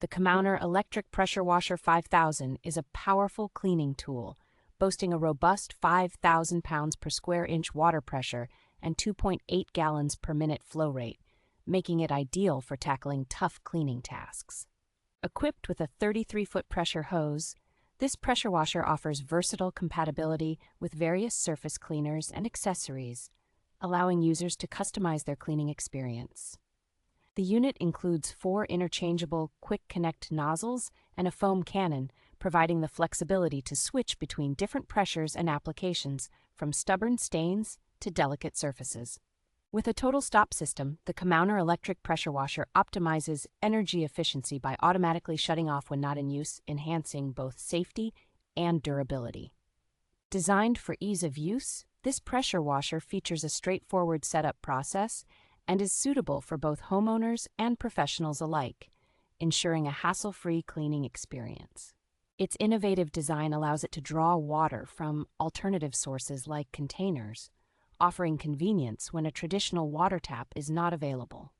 The Commowner Electric Pressure Washer 5000 is a powerful cleaning tool, boasting a robust 5,000 pounds per square inch water pressure and 2.8 gallons per minute flow rate, making it ideal for tackling tough cleaning tasks. Equipped with a 33-foot pressure hose, this pressure washer offers versatile compatibility with various surface cleaners and accessories, allowing users to customize their cleaning experience. The unit includes 4 interchangeable quick connect nozzles and a foam cannon, providing the flexibility to switch between different pressures and applications, from stubborn stains to delicate surfaces. With a total stop system, the Commowner Electric Pressure Washer optimizes energy efficiency by automatically shutting off when not in use, enhancing both safety and durability. Designed for ease of use, this pressure washer features a straightforward setup process and is suitable for both homeowners and professionals alike, ensuring a hassle-free cleaning experience. Its innovative design allows it to draw water from alternative sources like containers, offering convenience when a traditional water tap is not available.